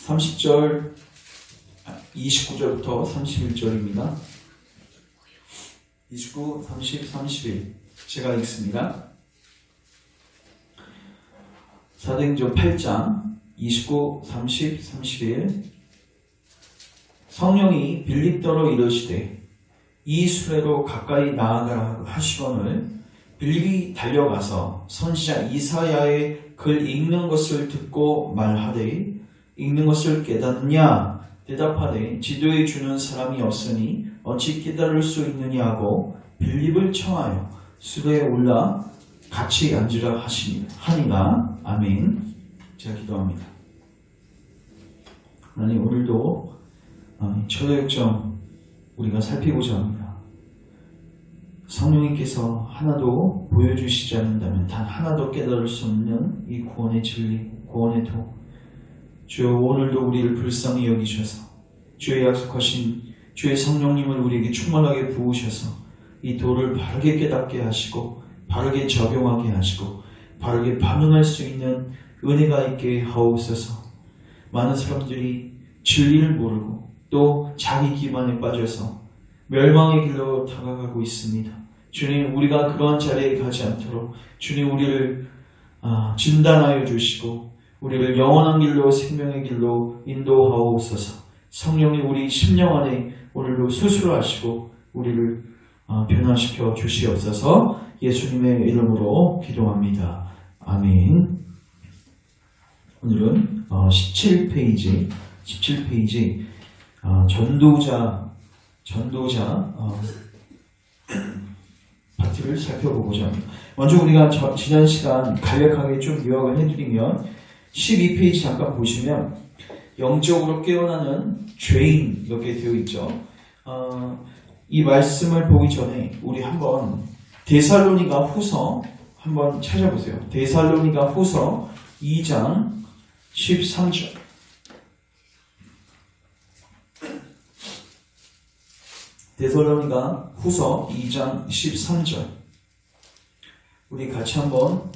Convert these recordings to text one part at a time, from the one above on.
30절, 29절부터 31절입니다. 29, 30, 31 제가 읽습니다. 사도행전 8장 29, 30, 31 성령이 빌립더로 이르시되 이 수레로 가까이 나아가라 하시거늘 빌립이 달려가서 선지자 이사야의 글 읽는 것을 듣고 말하되 읽는 것을 깨닫느냐 대답하되 지도해 주는 사람이 없으니 어찌 깨달을 수 있느냐 하고 빌립을 청하여 수레에 올라 같이 앉으라 하니라. 아멘. 제가 기도합니다. 하나님, 오늘도 초대역정 우리가 살피고자 합니다. 성령님께서 하나도 보여주시지 않는다면 단 하나도 깨달을 수 없는 이 구원의 진리, 구원의 도. 주여, 오늘도 우리를 불쌍히 여기셔서 주의 약속하신 주의 성령님을 우리에게 충만하게 부으셔서 이 도를 바르게 깨닫게 하시고 바르게 적용하게 하시고 바르게 반응할 수 있는 은혜가 있게 하옵소서. 많은 사람들이 진리를 모르고 또 자기 기만에 빠져서 멸망의 길로 다가가고 있습니다. 주님, 우리가 그러한 자리에 가지 않도록 주님 우리를 진단하여 주시고 우리를 영원한 길로 생명의 길로 인도하옵소서. 성령님, 우리 심령 안에 오늘도 수술하시고 우리를 변화시켜 주시옵소서. 예수님의 이름으로 기도합니다. 아멘. 오늘은 17페이지 전도자 파트를 살펴보고자 합니다. 먼저 우리가 지난 시간 간략하게 좀 요약을 해드리면 12페이지 잠깐 보시면 영적으로 깨어나는 죄인 이렇게 되어 있죠. 이 말씀을 보기 전에 우리 한번 데살로니가 후서 한번 찾아보세요. 데살로니가 후서 2장 13절. 데살로니가 후서 2장 13절. 우리 같이 한번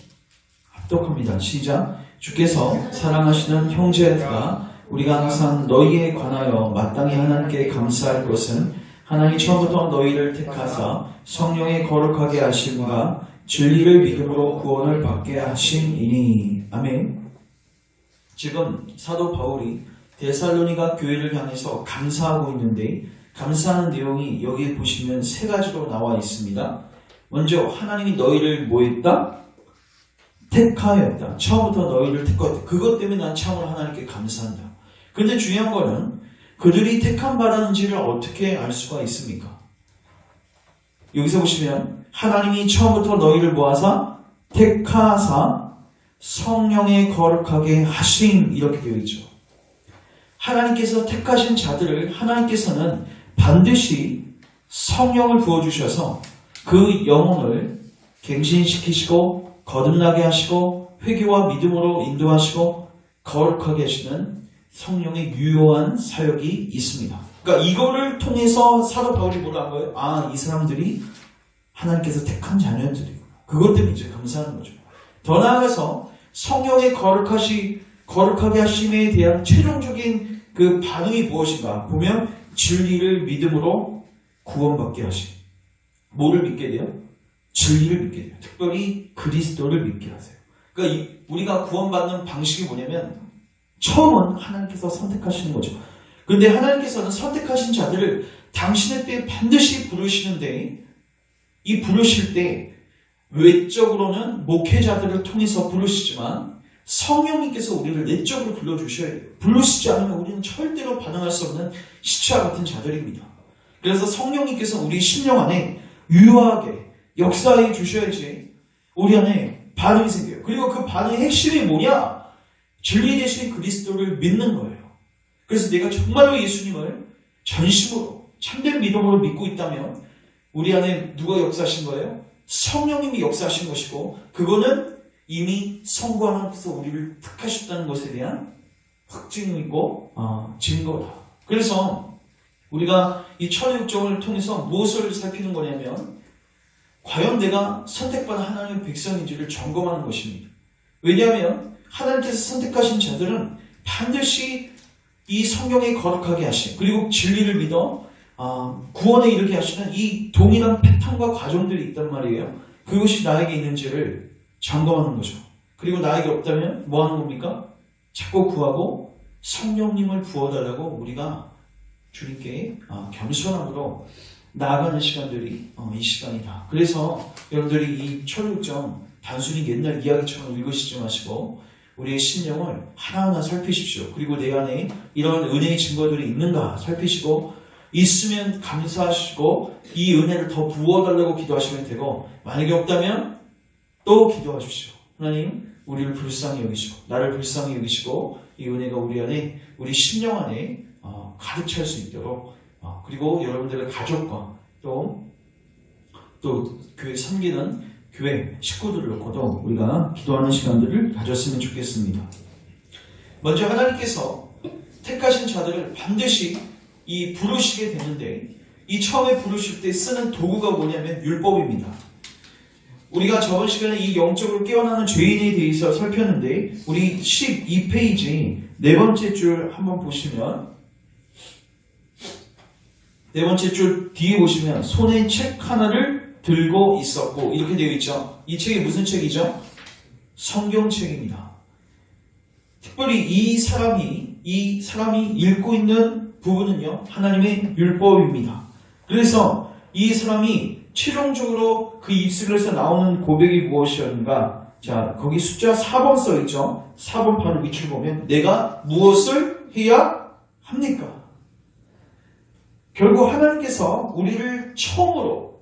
합독합니다. 시작. 주께서 사랑하시는 형제들아, 우리가 항상 너희에 관하여 마땅히 하나님께 감사할 것은 하나님이 처음부터 너희를 택하사 성령에 거룩하게 하심과 진리를 믿음으로 구원을 받게 하심이니. 아멘. 지금 사도 바울이 데살로니가 교회를 향해서 감사하고 있는데 감사하는 내용이 여기 보시면 세 가지로 나와 있습니다. 먼저 하나님이 너희를 뭐했다? 택하였다. 처음부터 너희를 택하였다. 그것 때문에 난 참으로 하나님께 감사한다. 그런데 중요한 거는 그들이 택한 바라는지를 어떻게 알 수가 있습니까? 여기서 보시면 하나님이 처음부터 너희를 모아서 택하사 성령에 거룩하게 하심 이렇게 되어 있죠. 하나님께서 택하신 자들을 하나님께서는 반드시 성령을 부어주셔서 그 영혼을 갱신시키시고 거듭나게 하시고 회개와 믿음으로 인도하시고 거룩하게 하시는 성령의 유효한 사역이 있습니다. 그러니까 이거를 통해서 사도 바울이 뭐라 한 거예요? 이 사람들이 하나님께서 택한 자녀들이구나. 그것 때문에 이제 감사하는 거죠. 더 나아가서 성령의 거룩하게 하심에 대한 최종적인 그 반응이 무엇인가 보면 진리를 믿음으로 구원받게 하심. 뭐를 믿게 돼요? 진리를 믿게 돼요. 특별히 그리스도를 믿게 하세요. 그러니까 우리가 구원받는 방식이 뭐냐면 처음은 하나님께서 선택하시는 거죠. 그런데 하나님께서는 선택하신 자들을 당신의 때에 반드시 부르시는데 이 부르실 때 외적으로는 목회자들을 통해서 부르시지만 성령님께서 우리를 내적으로 불러주셔야 돼요. 부르시지 않으면 우리는 절대로 반응할 수 없는 시체와 같은 자들입니다. 그래서 성령님께서 우리 심령 안에 유효하게 역사해 주셔야지 우리 안에 반응이 생겨요. 그리고 그 반응의 핵심이 뭐냐? 진리 대신 그리스도를 믿는 거예요. 그래서 내가 정말로 예수님을 전심으로 참된 믿음으로 믿고 있다면 우리 안에 누가 역사하신 거예요? 성령님이 역사하신 것이고 그거는 이미 성부 하나님께서 우리를 택하셨다는 것에 대한 확증이고 증거다. 그래서 우리가 이 천의육정을 통해서 무엇을 살피는 거냐면 과연 내가 선택받은 하나님의 백성인지를 점검하는 것입니다. 왜냐하면 하나님께서 선택하신 자들은 반드시 이 성경에 거룩하게 하신, 그리고 진리를 믿어 구원에 이르게 하시는 이 동일한 패턴과 과정들이 있단 말이에요. 그것이 나에게 있는지를 점검하는 거죠. 그리고 나에게 없다면 뭐 하는 겁니까? 자꾸 구하고 성령님을 부어달라고 우리가 주님께 겸손함으로 나아가는 시간들이 이 시간이다. 그래서 여러분들이 이 철육점 단순히 옛날 이야기처럼 읽으시지 마시고 우리의 심령을 하나하나 살피십시오. 그리고 내 안에 이런 은혜의 증거들이 있는가 살피시고 있으면 감사하시고 이 은혜를 더 부어달라고 기도하시면 되고, 만약에 없다면 또 기도하십시오. 하나님, 우리를 불쌍히 여기시고 나를 불쌍히 여기시고 이 은혜가 우리 안에, 우리 심령 안에 가득 찰 수 있도록, 그리고 여러분들의 가족과 또 교회 섬기는 교회 식구들을 놓고도 우리가 기도하는 시간들을 가졌으면 좋겠습니다. 먼저 하나님께서 택하신 자들을 반드시 이 부르시게 되는데, 이 처음에 부르실 때 쓰는 도구가 뭐냐면 율법입니다. 우리가 저번 시간에 이 영적으로 깨어나는 죄인에 대해서 살폈는데, 우리 12페이지 네 번째 줄 한번 보시면, 네 번째 줄 뒤에 보시면 손에 책 하나를 들고 있었고 이렇게 되어 있죠. 이 책이 무슨 책이죠? 성경책입니다. 특별히 이 사람이 읽고 있는 부분은요, 하나님의 율법입니다. 그래서 이 사람이 최종적으로 그 입술에서 나오는 고백이 무엇이었는가? 자, 거기 숫자 4번 써 있죠. 4번 바로 밑을 보면 내가 무엇을 해야 합니까? 결국 하나님께서 우리를 처음으로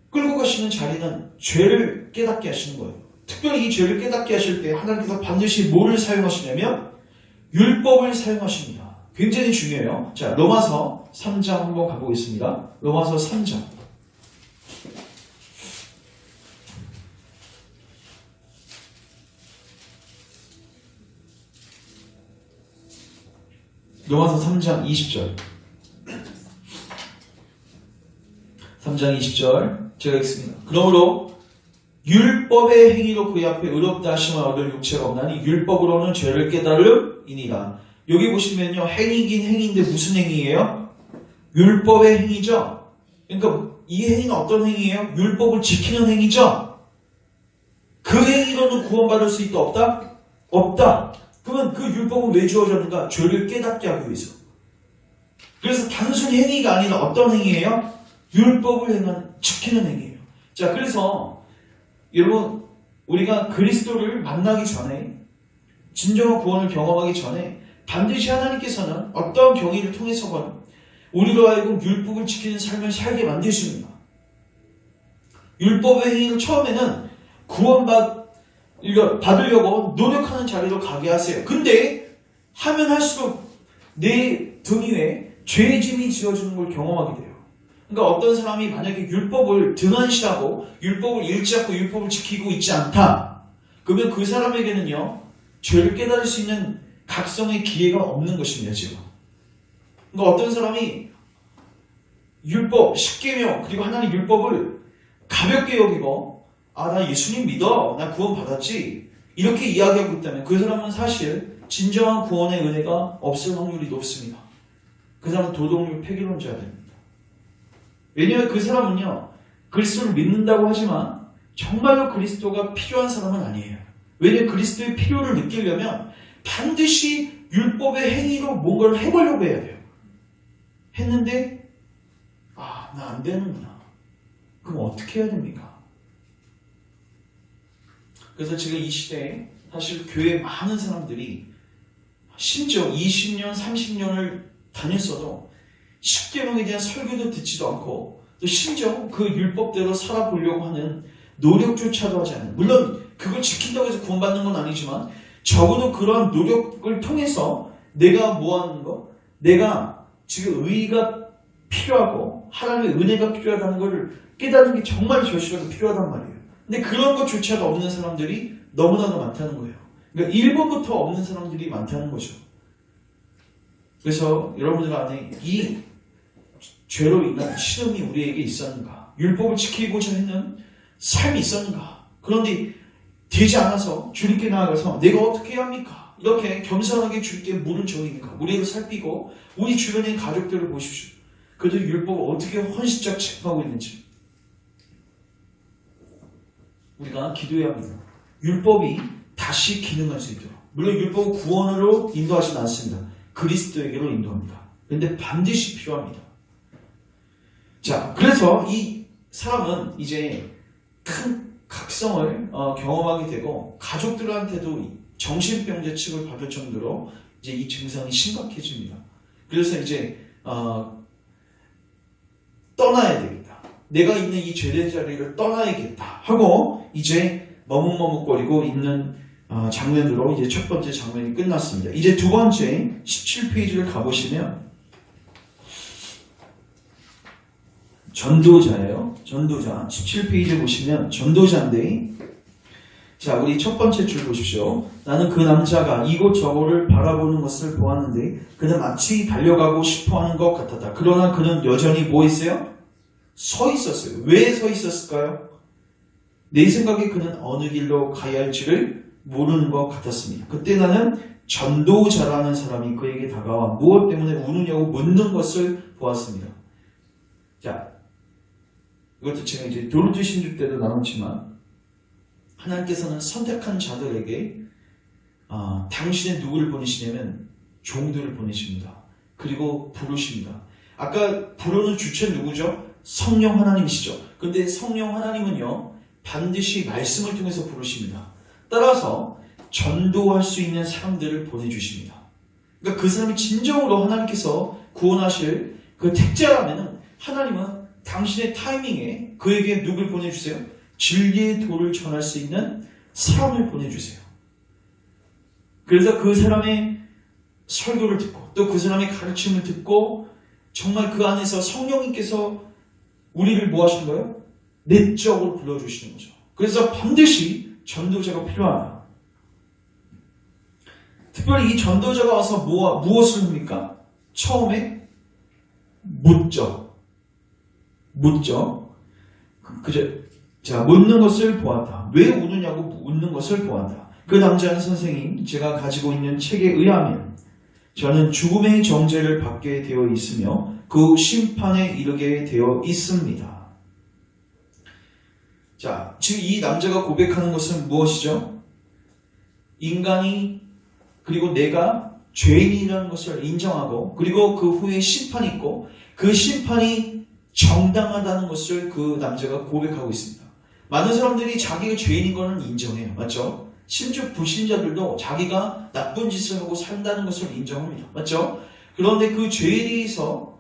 끌고 가시는 자리는 죄를 깨닫게 하시는 거예요. 특별히 이 죄를 깨닫게 하실 때 하나님께서 반드시 뭐를 사용하시냐면 율법을 사용하십니다. 굉장히 중요해요. 자, 로마서 3장 한번 가보겠습니다. 로마서 3장. 로마서 3장 20절. 3장 20절 제가 읽습니다. 그러므로 율법의 행위로 그의 앞에 의롭다 하심을 얻을 육체가 없나니 율법으로는 죄를 깨달음이니라. 여기 보시면요, 행위긴 행위인데 무슨 행위예요? 율법의 행위죠. 그러니까 이 행위는 어떤 행위예요? 율법을 지키는 행위죠. 그 행위로는 구원받을 수 있다 없다? 없다. 그러면 그 율법은 왜 주어졌는가? 죄를 깨닫게 하기 위해서. 그래서 단순히 행위가 아니라 어떤 행위예요? 율법을 지키는 행위예요. 자, 그래서 여러분, 우리가 그리스도를 만나기 전에, 진정한 구원을 경험하기 전에 반드시 하나님께서는 어떤 경위를 통해서건 우리로 하여금 율법을 지키는 삶을 살게 만드십니다. 율법의 행위를 처음에는 받으려고 노력하는 자리로 가게 하세요. 근데 하면 할수록 내 등 위에 죄의 짐이 지어지는 걸 경험하게 돼요. 그러니까 어떤 사람이 만약에 율법을 등한시하고 율법을 읽지 않고 율법을 지키고 있지 않다. 그러면 그 사람에게는요, 죄를 깨달을 수 있는 각성의 기회가 없는 것입니다, 지금. 그러니까 어떤 사람이 율법, 십계명, 그리고 하나님 율법을 가볍게 여기고, 나 예수님 믿어. 나 구원 받았지. 이렇게 이야기하고 있다면 그 사람은 사실 진정한 구원의 은혜가 없을 확률이 높습니다. 그 사람은 도덕률 폐기론자가 됩니다. 왜냐하면 그 사람은요, 그리스도를 믿는다고 하지만 정말로 그리스도가 필요한 사람은 아니에요. 왜냐하면 그리스도의 필요를 느끼려면 반드시 율법의 행위로 뭔가를 해보려고 해야 돼요. 했는데 나 안 되는구나. 그럼 어떻게 해야 됩니까? 그래서 지금 이 시대에 사실 교회에 많은 사람들이 심지어 20년, 30년을 다녔어도 십계명에 대한 설교도 듣지도 않고 또 심지어 그 율법대로 살아보려고 하는 노력조차도 하지 않는, 물론 그걸 지킨다고 해서 구원받는 건 아니지만 적어도 그러한 노력을 통해서 내가 뭐하는 거? 내가 지금 의의가 필요하고 하나님의 은혜가 필요하다는 걸 깨닫는 게 정말 절실하게 필요하단 말이에요. 근데 그런 것조차도 없는 사람들이 너무나도 많다는 거예요. 그러니까 1번부터 없는 사람들이 많다는 거죠. 그래서 여러분들 안에 이 죄로 인한 시험이 우리에게 있었는가? 율법을 지키고자 했는 삶이 있었는가? 그런데 되지 않아서 주님께 나아가서 내가 어떻게 해야 합니까? 이렇게 겸손하게 주께 물은 저희니까 우리를 살피고 우리 주변의 가족들을 보십시오. 그들 율법을 어떻게 헌신짝 체크하고 있는지 우리가 기도해야 합니다. 율법이 다시 기능할 수 있도록. 물론 율법은 구원으로 인도하지는 않습니다. 그리스도에게로 인도합니다. 그런데 반드시 필요합니다. 자, 그래서 이 사람은 이제 큰 각성을 경험하게 되고 가족들한테도 정신병자 취급을 받을 정도로 이제 이 증상이 심각해집니다. 그래서 이제 떠나야 되겠다. 내가 있는 이 죄된 자리를 떠나야겠다 하고 이제 머뭇머뭇거리고 있는 장면으로 이제 첫 번째 장면이 끝났습니다. 이제 두 번째 17페이지를 가보시면 전도자예요. 전도자 17페이지 보시면 전도자인데 자, 우리 첫 번째 줄 보십시오. 나는 그 남자가 이곳저곳을 바라보는 것을 보았는데 그는 마치 달려가고 싶어하는 것 같았다. 그러나 그는 여전히 뭐 했어요? 서 있었어요. 왜 서 있었을까요? 내 생각에 그는 어느 길로 가야 할지를 모르는 것 같았습니다. 그때 나는 전도자라는 사람이 그에게 다가와 무엇 때문에 우느냐고 묻는 것을 보았습니다. 자, 이것도 제가 이제 도르트 신주 때도 나눴지만 하나님께서는 선택한 자들에게 당신의 누구를 보내시냐면 종들을 보내십니다. 그리고 부르십니다. 아까 부르는 주체는 누구죠? 성령 하나님이시죠. 근데 성령 하나님은요 반드시 말씀을 통해서 부르십니다. 따라서 전도할 수 있는 사람들을 보내주십니다. 그러니까 그 사람이 진정으로 하나님께서 구원하실 그 택자라면 하나님은 당신의 타이밍에 그에게 누굴 보내주세요? 진리의 도를 전할 수 있는 사람을 보내주세요. 그래서 그 사람의 설교를 듣고 또 그 사람의 가르침을 듣고 정말 그 안에서 성령님께서 우리를 뭐 하시는 거예요? 내적으로 불러주시는 거죠. 그래서 반드시 전도자가 필요하다. 특별히 이 전도자가 와서 무엇을 합니까? 처음에 묻죠. 자, 묻는 것을 보았다. 왜 우느냐고 묻는 것을 보았다. 그 남자는 선생님, 제가 가지고 있는 책에 의하면 저는 죽음의 정죄를 받게 되어 있으며 그 심판에 이르게 되어 있습니다. 자, 지금 이 남자가 고백하는 것은 무엇이죠? 인간이 그리고 내가 죄인이라는 것을 인정하고 그리고 그 후에 심판이 있고 그 심판이 정당하다는 것을 그 남자가 고백하고 있습니다. 많은 사람들이 자기가 죄인인 것은 인정해요. 맞죠? 심지어 불신자들도 자기가 나쁜 짓을 하고 산다는 것을 인정합니다. 맞죠? 그런데 그 죄에 대해서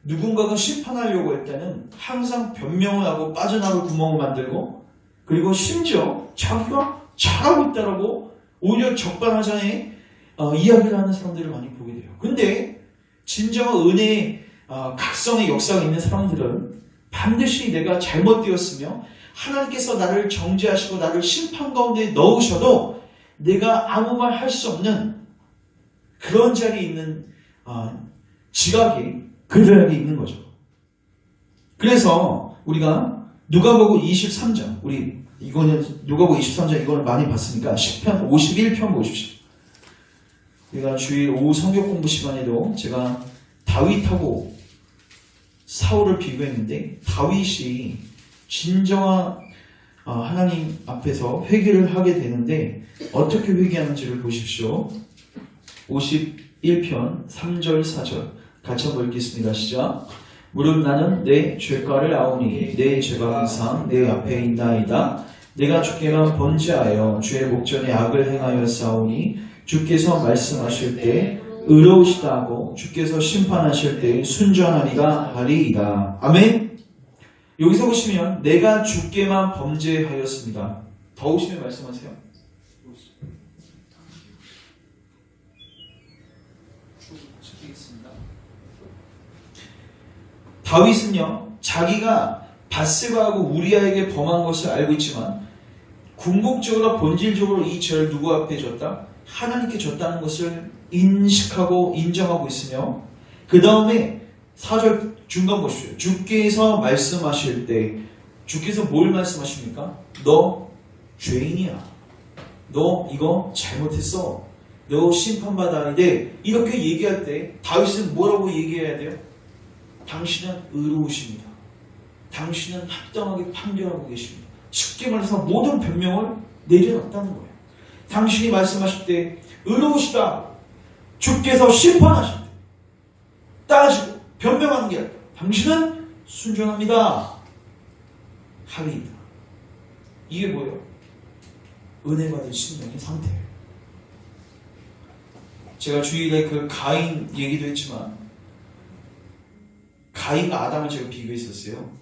누군가가 심판하려고 할 때는 항상 변명을 하고 빠져나갈 구멍을 만들고 그리고 심지어 자기가 잘하고 있다라고 오히려 적반하장의 이야기를 하는 사람들을 많이 보게 돼요. 근데 진정한 은혜의 각성의 역사가 있는 사람들은 반드시 내가 잘못되었으며 하나님께서 나를 정죄하시고 나를 심판 가운데 넣으셔도 내가 아무 말 할 수 없는 그런 자리에 있는 지각이 그들에게 있는 거죠. 그래서 우리가 누가복음 23장 이거는 누가복음 23장 이거는 많이 봤으니까 10편 51편 보십시오. 우리가 주일 오후 성경 공부 시간에도 제가 다윗하고 사울을 비교했는데 다윗이 진정한 하나님 앞에서 회개를 하게 되는데 어떻게 회개하는지를 보십시오. 51편 3절 4절 같이 한번 읽겠습니다. 시작. 무릇 나는 내 죄가를 아오니 내 죄가 항상 내 앞에 있나이다. 내가 주께만 번제하여 주의 목전에 악을 행하여 싸우니 주께서 말씀하실 때 의로우시다 하고 주께서 심판하실 때 순전하리라 하리이다. 아멘. 여기서 보시면 내가 주께만 범죄하였습니다. 더 오시면 말씀하세요. 다윗은요 자기가 밧세바하고 우리아에게 범한 것을 알고 있지만 궁극적으로 본질적으로 이 죄를 누구 앞에 졌다? 하나님께 졌다는 것을 인식하고 인정하고 있으며 그 다음에 4절 중간 보십시오. 주께서 말씀하실 때 주께서 뭘 말씀하십니까? 너 죄인이야. 너 이거 잘못했어. 너 심판받아야 돼. 이렇게 얘기할 때 다윗은 뭐라고 얘기해야 돼요? 당신은 의로우십니다. 당신은 합당하게 판결하고 계십니다. 쉽게 말해서 모든 변명을 내려놨다는 거예요. 당신이 말씀하실 때 의로우시다. 주께서 심판하실 때 따지고 변명하는 게 아니라 당신은 순종합니다. 합의이다. 이게 뭐예요? 은혜 받은 신령의 상태예요. 제가 주일에 그 가인 얘기도 했지만 가인과 아담을 제가 비교했었어요.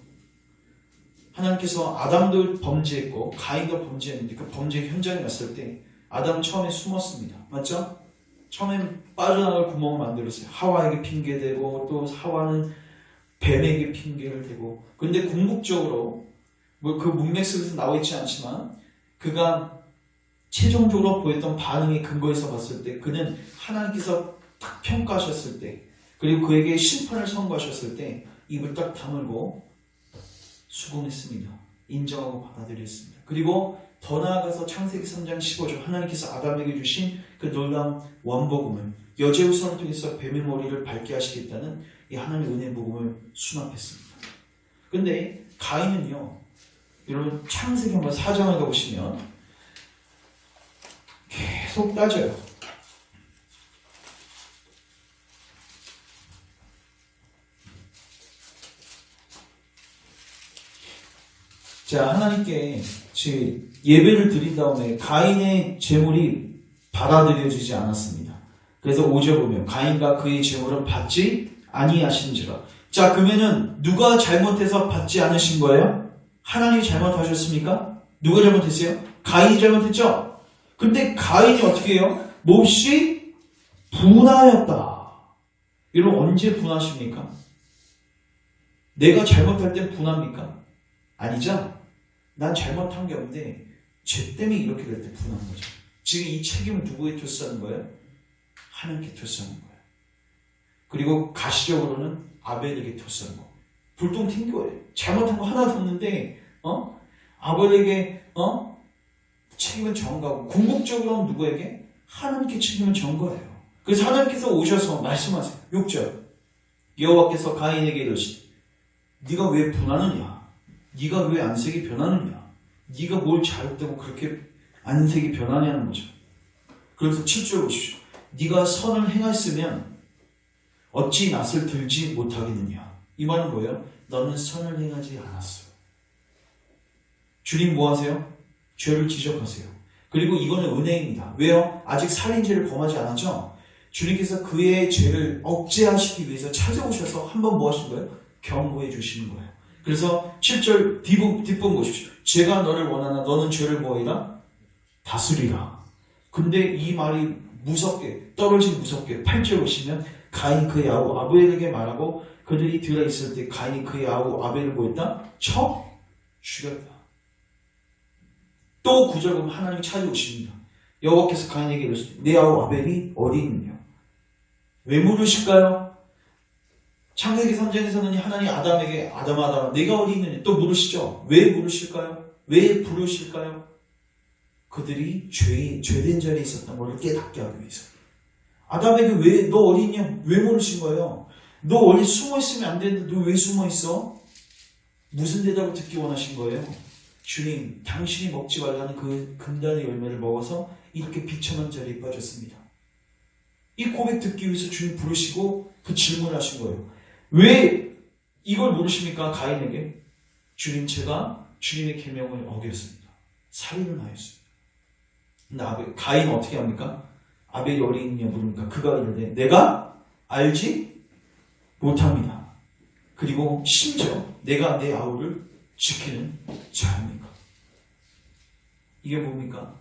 하나님께서 아담도 범죄했고 가인도 범죄했는데 그 범죄 현장에 갔을 때 아담은 처음에 숨었습니다. 맞죠? 처음엔 빠져나갈 구멍을 만들었어요. 하와에게 핑계대고 또 하와는 뱀에게 핑계를 대고 근데 궁극적으로 뭐 그 문맥 속에서 나와 있지 않지만 그가 최종적으로 보였던 반응의 근거에서 봤을 때 그는 하나님께서 딱 평가하셨을 때 그리고 그에게 심판을 선고하셨을 때 입을 딱 다물고 수긍했습니다. 인정하고 받아들였습니다. 그리고 더 나아가서 창세기 3장 15절 하나님께서 아담에게 주신 그 놀라운 원복음을 여제후손을 통해서 뱀의 머리를 밟게 하시겠다는 이 하나님의 은혜 복음을 수납했습니다. 근데 가인은요, 여러분 창세기 한번 4장을 가보시면 계속 따져요. 자, 하나님께 예배를 드린 다음에 가인의 제물이 받아들여지지 않았습니다. 그래서 5절 보면 가인과 그의 제물은 받지 아니하신지라. 자, 그러면은 누가 잘못해서 받지 않으신 거예요? 하나님이 잘못하셨습니까? 누가 잘못했어요? 가인이 잘못했죠? 근데 가인이 어떻게 해요? 몹시 분하였다. 여러분 언제 분하십니까? 내가 잘못할 땐 분합니까? 아니죠? 난 잘못한 게 없는데 죄 때문에 이렇게 될 때 분한 거죠. 지금 이 책임을 누구에 토스하는 거예요? 하나님께 토스하는 거예요. 그리고 가시적으로는 아벨에게 토스하는 거예요. 불똥 튄 거예요. 잘못한 거 하나도 없는데 아벨에게 책임을 전 거고 궁극적으로는 누구에게? 하나님께 책임을 전 거예요. 그래서 하나님께서 오셔서 말씀하세요. 6절 여호와께서 가인에게 이르시되 네가 왜 분하느냐? 네가 왜 안색이 변하느냐? 네가 뭘 잘했다고 그렇게 안색이 변하냐는 거죠. 그래서 7절 보십시오. 네가 선을 행했으면 어찌 낯을 들지 못하겠느냐? 이 말은 뭐예요? 너는 선을 행하지 않았어. 주님 뭐 하세요? 죄를 지적하세요. 그리고 이거는 은혜입니다. 왜요? 아직 살인죄를 범하지 않았죠? 주님께서 그의 죄를 억제하시기 위해서 찾아오셔서 한번 뭐 하신 거예요? 경고해 주시는 거예요. 그래서 7절 뒷부분 보십시오. 제가 너를 원하나 너는 죄를 뭐이다? 다스리라. 근데 이 말이 무섭게 무섭게 8절 보시면 가인 그의 아우 아벨에게 말하고 그들이 들어있을 때 가인이 그의 아우 아벨을 뭐했다? 쳐 죽였다. 또 9절 보면 하나님이 찾아오십니다. 여호와께서 가인에게 이르시되 내 아우 아벨이 어디 있느냐? 왜 물으실까요? 창세기 3장에서는 하나님 아담에게 아담아 내가 어디 있느냐 또 물으시죠. 왜 물으실까요? 왜 부르실까요? 그들이 죄된 자리에 있었던 것을 깨닫게 하기 위해서. 아담에게 왜 너 어디 있냐? 왜 물으신 거예요? 너 어디 숨어 있으면 안 되는데 너 왜 숨어 있어? 무슨 대답을 듣기 원하신 거예요? 주님, 당신이 먹지 말라는 그 금단의 열매를 먹어서 이렇게 비참한 자리에 빠졌습니다. 이 고백 듣기 위해서 주님 부르시고 그 질문을 하신 거예요. 왜 이걸 물으십니까? 가인에게. 주님, 제가 주님의 계명을 어겼습니다. 살인을 하였습니다. 근데 가인은 어떻게 합니까? 아벨이 어디 있느냐 물으니까 그가 이르되 내가 알지 못합니다. 그리고 심지어 내가 내 아우를 지키는 자입니까? 이게 뭡니까?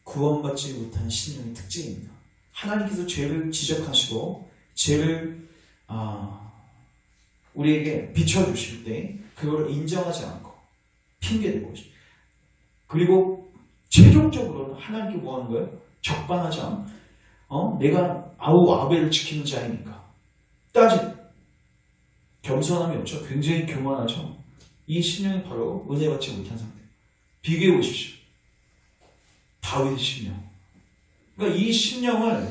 구원받지 못한 신령의 특징입니다. 하나님께서 죄를 지적하시고 죄를 우리에게 비춰주실 때 그거를 인정하지 않고 핑계대고 그리고 최종적으로는 하나님께 뭐 하는 거예요? 적반하지 않 내가 아우 아벨을 지키는 자이니까 겸손함이 없죠. 굉장히 교만하죠. 이 신령이 바로 은혜받지 못한 상태. 비교해 보십시오. 다윗의 신령. 그러니까 이 심령을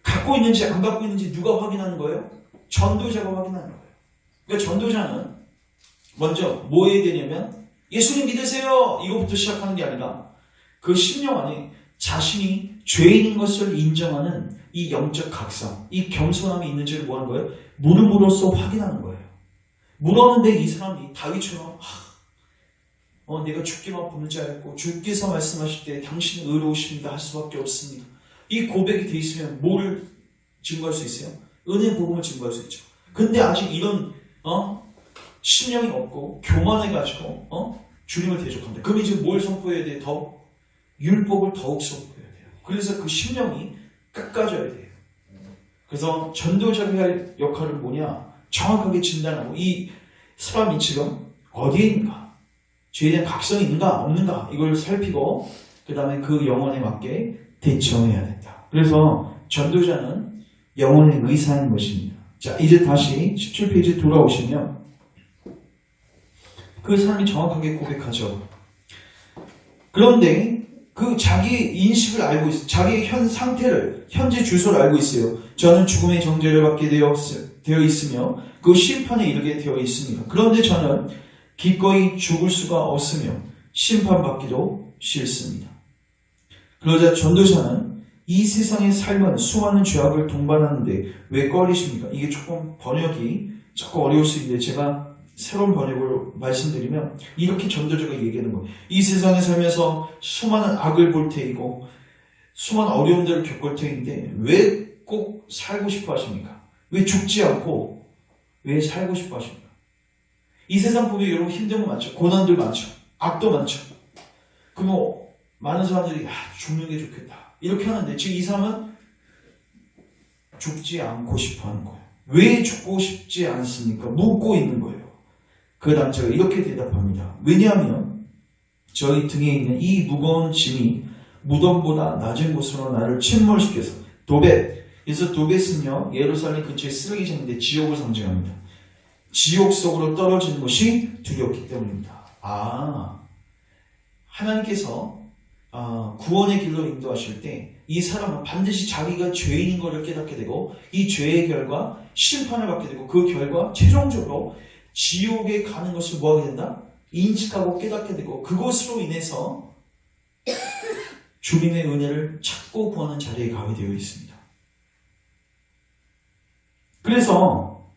갖고 있는지 안 갖고 있는지 누가 확인하는 거예요? 전도자가 확인하는 거예요. 그러니까 전도자는 먼저 뭐 해야 되냐면 예수님 믿으세요 이거부터 시작하는 게 아니라 그 심령 안에 자신이 죄인인 것을 인정하는 이 영적 각성, 이 겸손함이 있는지를 뭐 하는 거예요? 물음으로써 확인하는 거예요. 물었는데 이 사람이 다윗처럼 내가 죽기만 보는 줄 알고 주께서 말씀하실 때 당신은 의로우십니다 할 수밖에 없습니다. 이 고백이 돼 있으면 뭐를 증거할 수 있어요? 은혜 복음을 증거할 수 있죠. 근데 아직 이런 심령이 없고 교만해가지고 주님을 대적한다. 그럼 이제 뭘 선포해야 돼? 더 율법을 더욱 선포해야 돼요. 그래서 그 심령이 깎아져야 돼요. 그래서 전도자가 할 역할은 뭐냐? 정확하게 진단하고 이 사람이 지금 어디에 있는가? 죄에 대한 각성이 있는가 없는가 이걸 살피고 그 다음에 그 영혼에 맞게 대처해야 된다. 그래서 전도자는 영혼의 의사인 것입니다. 자, 이제 다시 17페이지 돌아오시면 그 사람이 정확하게 고백하죠. 그런데 그 자기의 인식을 알고 있어요. 자기의 현 상태를, 현재 주소를 알고 있어요. 저는 죽음의 정죄를 받게 되어 있으며 그 심판에 이르게 되어 있습니다. 그런데 저는 기꺼이 죽을 수가 없으며 심판받기도 싫습니다. 그러자 전도자는 이 세상의 삶은 수많은 죄악을 동반하는데 왜 꺼리십니까? 이게 조금 번역이 조금 어려울 수 있는데 제가 새로운 번역으로 말씀드리면 이렇게 전도자가 얘기하는 거예요. 이 세상에 살면서 수많은 악을 볼 테이고 수많은 어려움들을 겪을 테인데 왜 꼭 살고 싶어 하십니까? 왜 죽지 않고 왜 살고 싶어 하십니까? 이 세상 보면 여러분 힘든 거 많죠. 고난들 많죠. 악도 많죠. 그럼 많은 사람들이 죽는 게 좋겠다 이렇게 하는데 지금 이 사람은 죽지 않고 싶어 하는 거예요. 왜 죽고 싶지 않습니까? 묻고 있는 거예요. 그 다음 제가 이렇게 대답합니다. 왜냐하면 저희 등에 있는 이 무거운 짐이 무덤보다 낮은 곳으로 나를 침몰시켜서 도벳, 그래서 도벳은요 예루살렘 근처의 쓰레기장인데 지옥을 상징합니다. 지옥 속으로 떨어지는 것이 두렵기 때문입니다. 하나님께서 구원의 길로 인도하실 때 이 사람은 반드시 자기가 죄인인 것을 깨닫게 되고 이 죄의 결과 심판을 받게 되고 그 결과 최종적으로 지옥에 가는 것을 뭐하게 된다? 인식하고 깨닫게 되고 그것으로 인해서 주님의 은혜를 찾고 구하는 자리에 가게 되어 있습니다. 그래서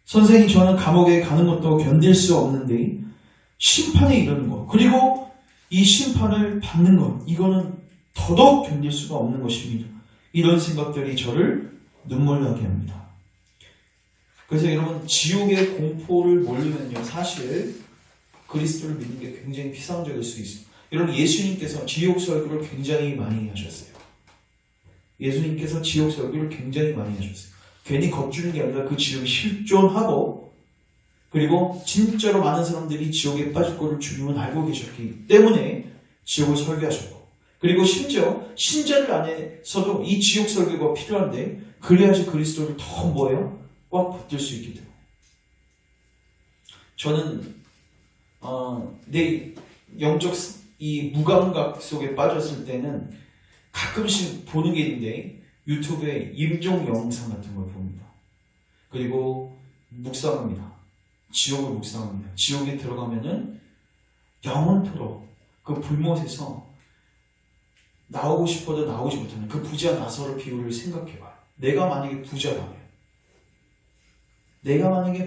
선생님 저는 감옥에 가는 것도 견딜 수 없는데 심판에 이르는 것 그리고 이 심판을 받는 것 이거는 더더욱 견딜 수가 없는 것입니다. 이런 생각들이 저를 눈물 나게 합니다. 그래서 여러분 지옥의 공포를 모르면요 사실 그리스도를 믿는 게 굉장히 피상적일 수 있습니다. 여러분 예수님께서 지옥 설교를 굉장히 많이 하셨어요. 예수님께서 지옥 설교를 굉장히 많이 하셨어요. 괜히 겁주는 게 아니라 그 지옥에 실존하고 그리고 진짜로 많은 사람들이 지옥에 빠질 거를 주님은 알고 계셨기 때문에 지옥을 설교하셨고 그리고 심지어 신자들 안에서도 이 지옥 설교가 필요한데 그래야지 그리스도를 더 뭐예요? 꽉 붙들 수 있기 때문에 저는 내 영적 이 무감각 속에 빠졌을 때는 가끔씩 보는 게 있는데 유튜브에 임종 영상 같은 걸 봅니다. 그리고 묵상합니다. 지옥을 묵상합니다. 지옥에 들어가면은 영원토록 그 불못에서 나오고 싶어도 나오지 못하는 그 부자 나사로 비유를 생각해봐요. 내가 만약에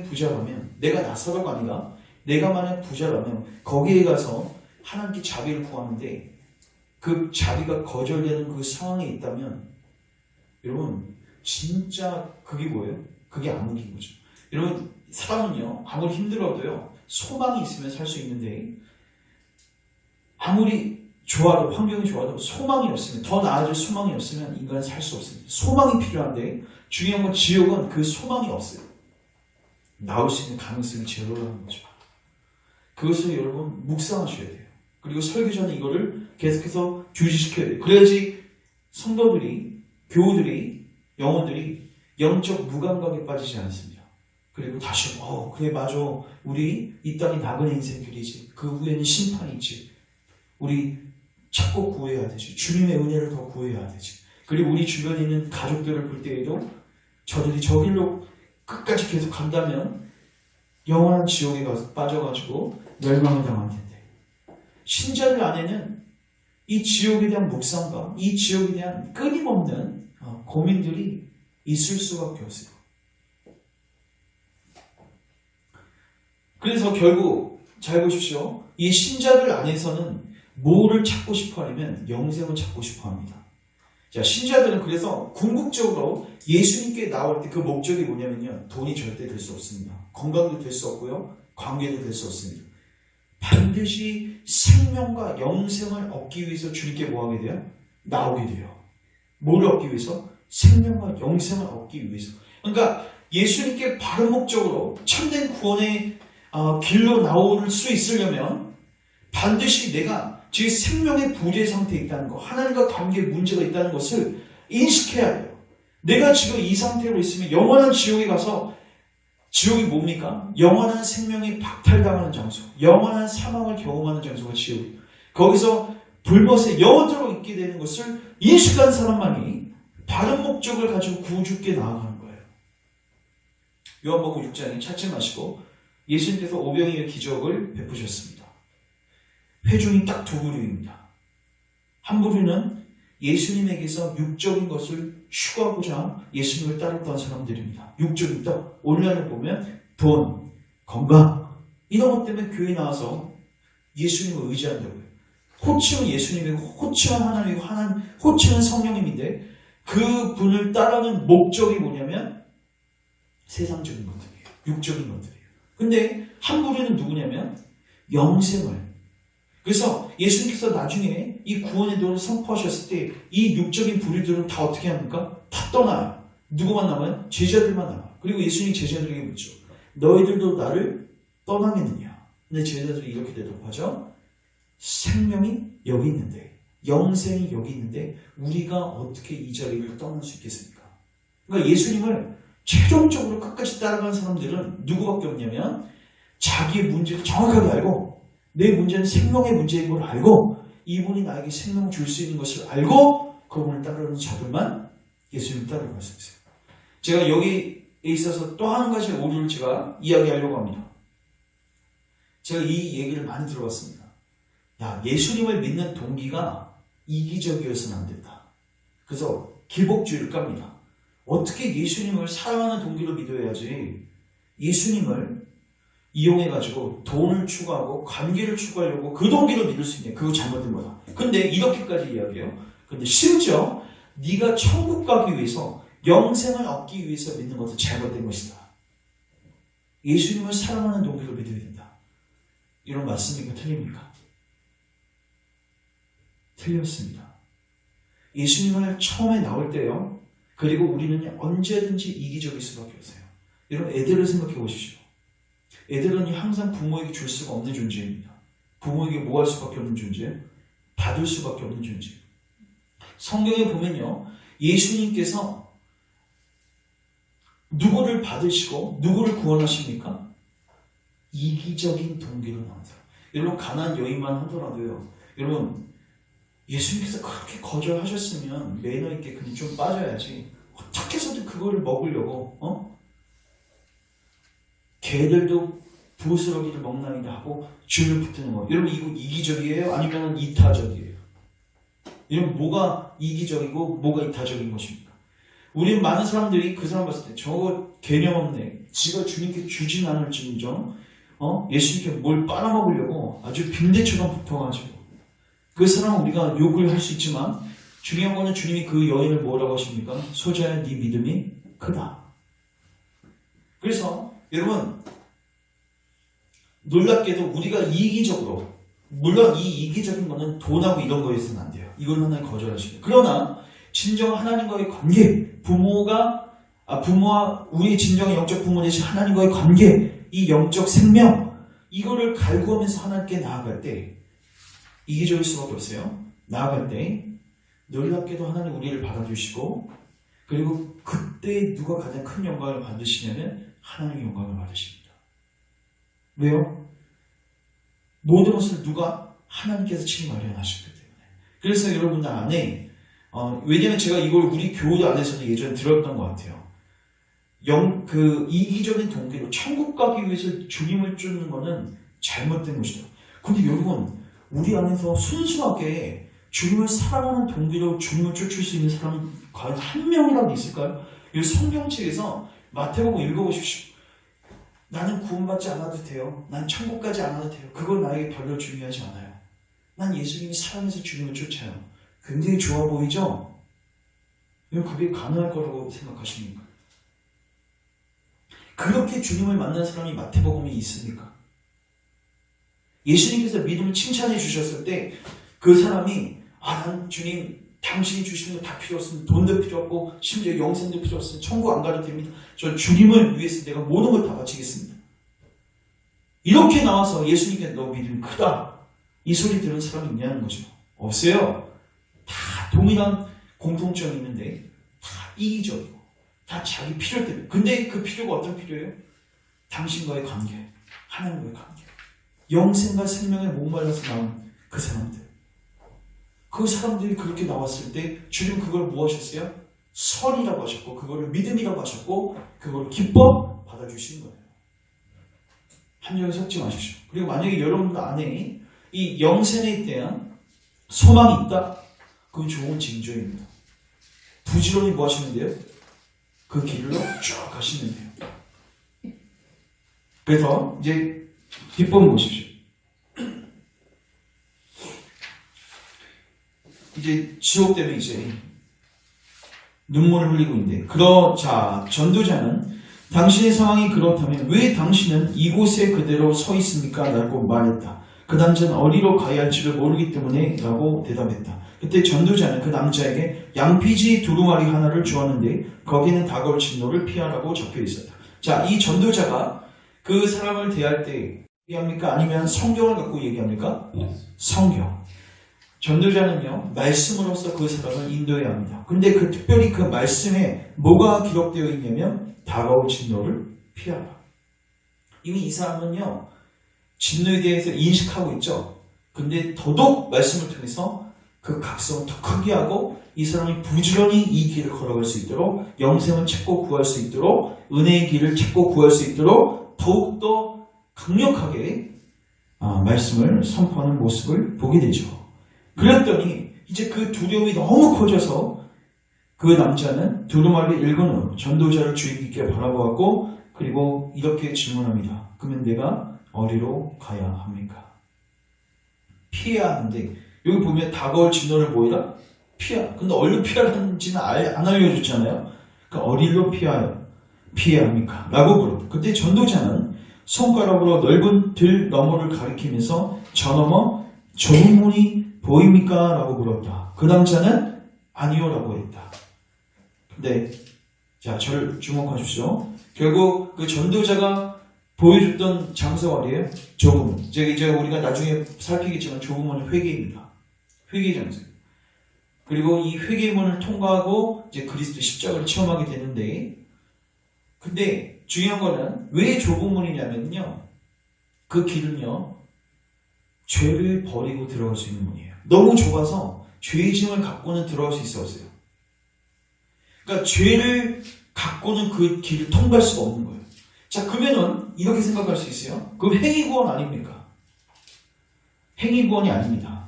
부자라면 내가 나사로가 아니라 내가 만약 부자라면 거기에 가서 하나님께 자비를 구하는데 그 자비가 거절되는 그 상황에 있다면 여러분 진짜 그게 뭐예요? 그게 암흑인 거죠. 여러분 사람은요 아무리 힘들어도요 소망이 있으면 살 수 있는데 아무리 좋아도 환경이 좋아도 소망이 없으면 더 나아질 소망이 없으면 인간은 살 수 없습니다. 소망이 필요한데 중요한 건 지옥은 그 소망이 없어요. 나올 수 있는 가능성이 제로라는 거죠. 그것을 여러분 묵상하셔야 돼요. 그리고 설교 전에 이거를 계속해서 주시시켜야 돼요. 그래야지 성도들이 교우들이 영혼들이 영적 무감각에 빠지지 않습니다. 그리고 다시 그래 맞아 우리 이 땅이 나그네 인생길이지 그 후에는 심판이 있지 우리 찾고 구해야 되지 주님의 은혜를 더 구해야 되지 그리고 우리 주변에 있는 가족들을 볼 때에도 저들이 저 길로 끝까지 계속 간다면 영원한 지옥에 가서 빠져가지고 멸망을 당할 텐데, 신자들 안에는 이 지옥에 대한 묵상과 이 지옥에 대한 끊임없는 고민들이 있을 수밖에 없어요. 그래서 결국 잘 보십시오. 이 신자들 안에서는 뭐를 찾고 싶어 하냐면 영생을 찾고 싶어 합니다. 자, 신자들은 그래서 궁극적으로 예수님께 나올 때 그 목적이 뭐냐면요, 돈이 절대 될 수 없습니다. 건강도 될 수 없고요, 관계도 될 수 없습니다. 반드시 생명과 영생을 얻기 위해서 주님께 뭐 하게 돼요? 나오게 돼요. 뭘 얻기 위해서? 생명과 영생을 얻기 위해서. 그러니까 예수님께 바른 목적으로 참된 구원의 길로 나올 수 있으려면 반드시 내가 지금 생명의 부재 상태에 있다는 것, 하나님과 관계에 문제가 있다는 것을 인식해야 돼요. 내가 지금 이 상태로 있으면 영원한 지옥에 가서, 지옥이 뭡니까? 영원한 생명이 박탈당하는 장소, 영원한 사망을 경험하는 장소가 지옥이에요. 거기서 불못에 영원토록 있게 되는 것을 인식한 사람만이 바른 목적을 가지고 구주께 나아가는 거예요. 요한복음 6장에 찾지 마시고 예수님께서 오병이의 기적을 베푸셨습니다. 회중이 딱 두 부류입니다. 한 부류는 예수님에게서 육적인 것을 추구하고자 예수님을 따랐던 사람들입니다. 육적인 것, 오늘날 보면 돈, 건강 이런 것 때문에 교회 나와서 예수님을 의지한다고요. 호칭은 예수님이고 호칭은 하나님이고 호칭은 성령님인데 그 분을 따르는 목적이 뭐냐면 세상적인 것들이에요. 육적인 것들이에요. 근데 한 부류는 누구냐면 영생을. 그래서 예수님께서 나중에 이 구원의 도를 선포하셨을 때 이 육적인 부류들은 다 어떻게 합니까? 다 떠나요. 누구만 남아요? 제자들만 남아요. 그리고 예수님이 제자들에게 묻죠. 너희들도 나를 떠나겠느냐? 근데 제자들이 이렇게 대답하죠. 생명이 여기 있는데, 영생이 여기 있는데 우리가 어떻게 이 자리를 떠날 수 있겠습니까? 그러니까 예수님을 최종적으로 끝까지 따라간 사람들은 누구밖에 없냐면 자기의 문제를 정확하게 알고 내 문제는 생명의 문제인 걸 알고 이분이 나에게 생명을 줄 수 있는 것을 알고 그분을 따르는 자들만 예수님을 따라갈 수 있어요. 제가 여기에 있어서 또 한 가지 오류를 제가 이야기하려고 합니다. 제가 이 얘기를 많이 들어봤습니다. 야, 예수님을 믿는 동기가 이기적이어서는 안 된다. 그래서 기복주의를 깝니다. 어떻게 예수님을 사랑하는 동기로 믿어야지 예수님을 이용해가지고 돈을 추구하고 관계를 추구하려고 그 동기로 믿을 수 있냐. 그거 잘못된 거다. 근데 이렇게까지 이야기해요. 근데 심지어 네가 천국 가기 위해서 영생을 얻기 위해서 믿는 것도 잘못된 것이다. 예수님을 사랑하는 동기로 믿어야 된다. 이런 말씀입니까? 틀립니까? 틀렸습니다. 예수님을 처음에 나올 때요. 그리고 우리는 언제든지 이기적일 수밖에 없어요. 여러분 애들을 생각해 보십시오. 애들은 항상 부모에게 줄 수가 없는 존재입니다. 부모에게 뭐 할 수밖에 없는 존재예요? 받을 수밖에 없는 존재예요. 성경에 보면요. 예수님께서 누구를 받으시고 누구를 구원하십니까? 이기적인 동기로 나온 사람. 여러분 가난한 여인만 하더라도요. 여러분 예수님께서 그렇게 거절하셨으면 매너 있게 그냥 좀 빠져야지. 어떻게 해서든 그거를 먹으려고 개들도 부스러기를 먹나이다 하고 줄을 붙드는 거예요. 여러분 이거 이기적이에요? 아니면 이타적이에요? 여러분 뭐가 이기적이고 뭐가 이타적인 것입니까? 우리 많은 사람들이 그 사람 봤을 때 저거 개념 없네. 지가 주님께 주진 않을지언정 예수님께 뭘 빨아먹으려고 아주 빈대처럼 붙어가지고 그 사람은 우리가 욕을 할 수 있지만 중요한 거는 주님이 그 여인을 뭐라고 하십니까? 소자야 네 믿음이 크다. 그래서 여러분 놀랍게도 우리가 이기적으로 물론 이 이기적인 거는 돈하고 이런 거에서는 안 돼요. 이건 하나님 거절하시죠. 그러나 진정 하나님과의 관계 부모와 우리의 진정의 영적 부모 대신 하나님과의 관계 이 영적 생명 이거를 갈구하면서 하나님께 나아갈 때 이기적일 수밖에 없어요. 나아갈 때 놀랍게도 하나님 우리를 받아주시고 그리고 그때 누가 가장 큰 영광을 받으시냐면 하나님의 영광을 받으십니다. 왜요? 모든 것을 누가 하나님께서 친히 마련하셨기 때문에. 그래서 여러분들 안에 왜냐면 제가 이걸 우리 교회 안에서도 예전에 들었던 것 같아요. 이기적인 동기로 천국 가기 위해서 주님을 쫓는 거는 잘못된 것이다. 근데 여러분, 우리 안에서 순수하게 주님을 사랑하는 동기로 주님을 쫓을 수 있는 사람은 과연 한 명이라도 있을까요? 이 성경책에서 마태복음 읽어보십시오. 나는 구원받지 않아도 돼요. 난 천국 가지 않아도 돼요. 그건 나에게 별로 중요하지 않아요. 난 예수님이 사랑해서 주님을 쫓아요. 굉장히 좋아 보이죠? 여러분, 그게 가능할 거라고 생각하십니까? 그렇게 주님을 만난 사람이 마태복음에 있습니까? 예수님께서 믿음을 칭찬해 주셨을 때 그 사람이 난 주님 당신이 주시는 거 다 필요 없습니다. 돈도 필요 없고 심지어 영생도 필요 없습니다. 천국 안 가도 됩니다. 저 주님을 위해서 내가 모든 걸 다 바치겠습니다. 이렇게 나와서 예수님께 너 믿음이 크다, 이 소리 들은 사람이 있냐는 거죠. 없어요. 다 동일한 공통점이 있는데 다 이기적이고 다 자기 필요 때문에. 근데 그 필요가 어떤 필요예요? 당신과의 관계, 하나님과의 관계, 영생과 생명에 목말라서 나온 그 사람들. 그 사람들이 그렇게 나왔을 때 주님 그걸 뭐 하셨어요? 선이라고 하셨고 그거를 믿음이라고 하셨고 그거를 기뻐 받아주시는 거예요. 함정에 섞지 마십시오. 그리고 만약에 여러분들 안에 이 영생에 대한 소망이 있다? 그건 좋은 징조입니다. 부지런히 뭐 하시면 돼요? 그 길로 쭉 가시면 돼요. 그래서 이제 뒷부분 보십시오. 이제 지옥 때문에 이제 눈물을 흘리고 있는데, 전도자는 당신의 상황이 그렇다면 왜 당신은 이곳에 그대로 서 있습니까? 라고 말했다. 그 남자는 어디로 가야 할지를 모르기 때문에 라고 대답했다. 그때 전도자는 그 남자에게 양피지 두루마리 하나를 주었는데 거기는 다가올 진노를 피하라고 적혀 있었다. 자, 이 전도자가 그 사람을 대할 때 얘기합니까? 아니면 성경을 갖고 얘기합니까? 성경. 전도자는요, 말씀으로서 그 사람을 인도해야 합니다. 근데 특별히 그 말씀에 뭐가 기록되어 있냐면 다가올 진노를 피하라. 이미 이 사람은요, 진노에 대해서 인식하고 있죠. 근데 더더욱 말씀을 통해서 그 각성을 더 크게 하고 이 사람이 부지런히 이 길을 걸어갈 수 있도록, 영생을 찾고 구할 수 있도록, 은혜의 길을 찾고 구할 수 있도록 더욱더 강력하게 말씀을 선포하는 모습을 보게 되죠. 그랬더니 이제 그 두려움이 너무 커져서 그 남자는 두루마리를 읽은 후 전도자를 주의 깊게 바라보았고, 그리고 이렇게 질문합니다. 그러면 내가 어디로 가야 합니까? 피해야 하는데, 여기 보면 다가올 진노를 뭐이라? 피하. 근데 어디로 피하는지는 안 알려줬잖아요. 그러니까 어디로 피해야 합니까? 라고 물었다. 그때 전도자는 손가락으로 넓은 들 너머를 가리키면서 저 너머 좁은 문이 보입니까? 라고 물었다. 그 남자는 아니요 라고 했다. 네, 자, 저를 주목하십시오. 결국 그 전도자가 보여줬던 장소가 어디예요? 좁은 문. 이제 우리가 나중에 살피겠지만 좁은 문은 회개입니다. 회개 장소. 그리고 이 회개의 문을 통과하고 이제 그리스도 십자가를 체험하게 되는데, 근데 중요한 거는 왜 좁은 문이냐면요, 그 길은요, 죄를 버리고 들어갈 수 있는 문이에요. 너무 좁아서 죄의 짐을 갖고는 들어갈 수 있었어요. 그러니까 죄를 갖고는 그 길을 통과할 수가 없는 거예요. 자, 그러면은 이렇게 생각할 수 있어요. 그럼 행위구원 아닙니까? 행위구원이 아닙니다.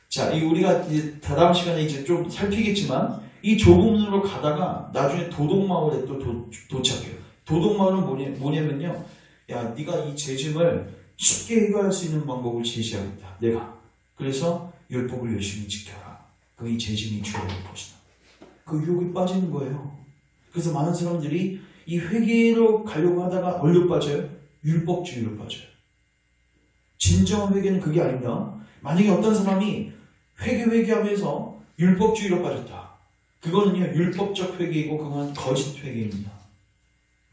자, 우리가 이제 다다음 시간에 이제 좀 살피겠지만 이 좁은 문으로 가다가 나중에 도둑마을에 또 도착해요. 도둑마을은 뭐냐면요, 야, 네가 이 죄짐을 쉽게 해결할 수 있는 방법을 제시하겠다. 내가. 그래서 율법을 열심히 지켜라. 그 이 죄짐이 주어질 것이다. 그 유혹에 빠지는 거예요. 그래서 많은 사람들이 이 회개로 가려고 하다가 어디로 빠져요? 율법주의로 빠져요. 진정한 회개는 그게 아닙니다. 만약에 어떤 사람이 회개하면서 율법주의로 빠졌다. 그거는요, 율법적 회개이고 그건 거짓 회개입니다.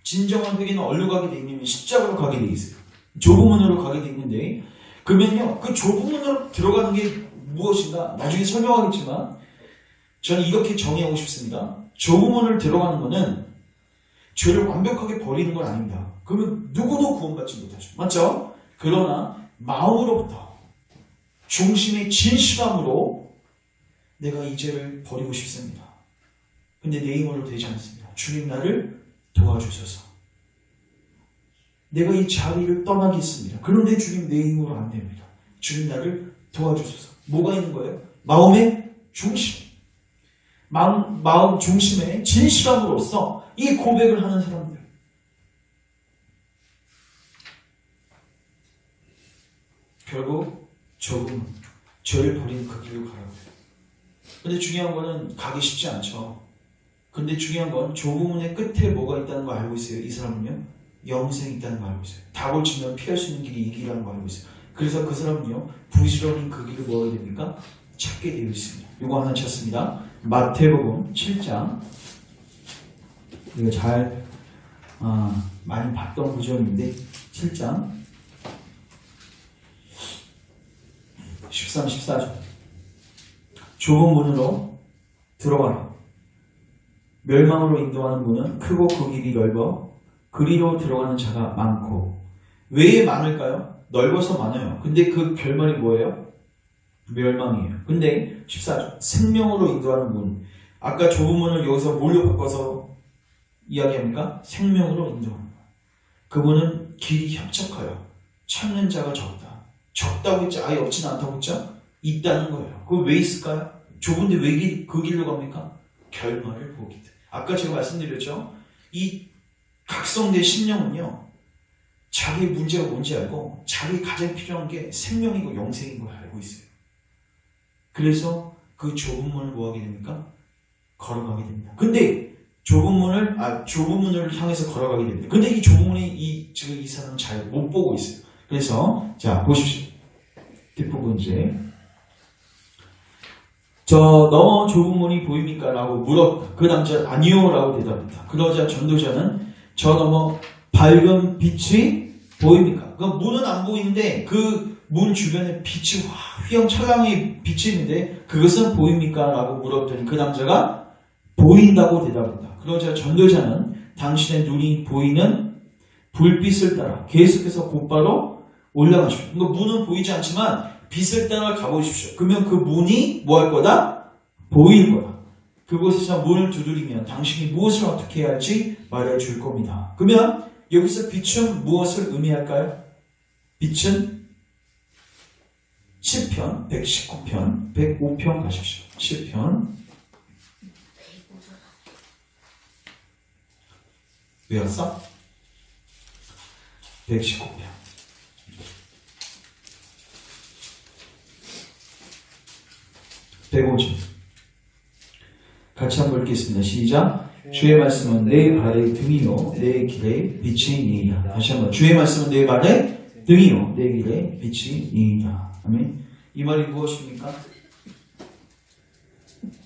진정한 회개는 어디로 가게 돼 있냐면 십자가로 가게 돼 있어요. 좁은 문으로 가게 돼 있는데, 그러면요, 그 좁은 문으로 들어가는 게 무엇인가 나중에 설명하겠지만 저는 이렇게 정의하고 싶습니다. 좁은 문을 들어가는 것은 죄를 완벽하게 버리는 건 아닙니다. 그러면 누구도 구원받지 못하죠. 맞죠? 그러나 마음으로부터 중심의 진실함으로 내가 이 죄를 버리고 싶습니다. 근데 내 힘으로 되지 않습니다. 주님 나를 도와주소서. 내가 이 자리를 떠나겠습니다. 그런데 주님 내 힘으로 안 됩니다. 주님 나를 도와주소서. 뭐가 있는 거예요? 마음의 중심. 마음 중심의 진실함으로써 이 고백을 하는 사람들. 결국 조금은 죄를 버리는 그 길로 가라고 해요. 근데 중요한 거는 가기 쉽지 않죠. 근데 중요한 건 조금의 끝에 뭐가 있다는 거 알고 있어요. 이 사람은요. 영생이 있다는 거 알고 있어요. 닭을 치면 피할 수 있는 길이 이 길이라는 거 알고 있어요. 그래서 그 사람은요. 부지런히 그 길을 뭐가 됩니까? 찾게 되어 있습니다. 이거 하나 찾습니다. 마태복음 7장. 이거 잘 많이 봤던 구절인데 7장 13, 14절. 좁은 문으로 들어가라. 멸망으로 인도하는 문은 크고 그 길이 넓어 그리로 들어가는 자가 많고. 왜 많을까요? 넓어서 많아요. 근데 그 결말이 뭐예요? 멸망이에요. 근데 14절. 생명으로 인도하는 문. 아까 좁은 문을 여기서 뭘로 바꿔서 이야기합니까? 생명으로 인도하는 문. 그 문은 길이 협착하여 찾는 자가 적다. 적다고 했죠? 아예 없지는 않다고 했죠? 있다는 거예요. 그거 왜 있을까요? 좁은데 왜 그 길로 갑니까? 결말을 보기. 아까 제가 말씀드렸죠? 이 각성된 심령은요, 자기의 문제가 뭔지 알고, 자기 가장 필요한 게 생명이고 영생인 걸 알고 있어요. 그래서 그 좁은 문을 뭐 하게 됩니까? 걸어가게 됩니다. 근데 좁은 문을 향해서 걸어가게 됩니다. 근데 이 좁은 문이 지금 이 사람은 잘 못 보고 있어요. 그래서, 자, 보십시오. 뒷부분 이제. 저 너머 좁은 문이 보입니까? 라고 물었다. 그 남자 아니요 라고 대답했다. 그러자 전도자는 저 너머 밝은 빛이 보입니까? 그 문은 안 보이는데 그 문 주변에 빛이 휘황찬란하게 빛이 있는데 그것은 보입니까? 라고 물었더니 그 남자가 보인다고 대답했다. 그러자 전도자는 당신의 눈이 보이는 불빛을 따라 계속해서 곧바로 올라가십시오. 그러니까 문은 보이지 않지만 빛을 따라 가보십시오. 그러면 그 문이 뭐 할 거다? 보일 거다. 그곳에서 문을 두드리면 당신이 무엇을 어떻게 해야 할지 말해줄 겁니다. 그러면 여기서 빛은 무엇을 의미할까요? 빛은 시편 119편 105편 가십시오. 시편 외웠어? 119편 105절 같이 한번 읽겠습니다. 시작. 주의 말씀은 내 발의 등이요 내 길의 빛이니이다. 다시 한번. 주의 말씀은 내 발의 등이요 내 길의 빛이니이다. 아멘. 이 말이 무엇입니까?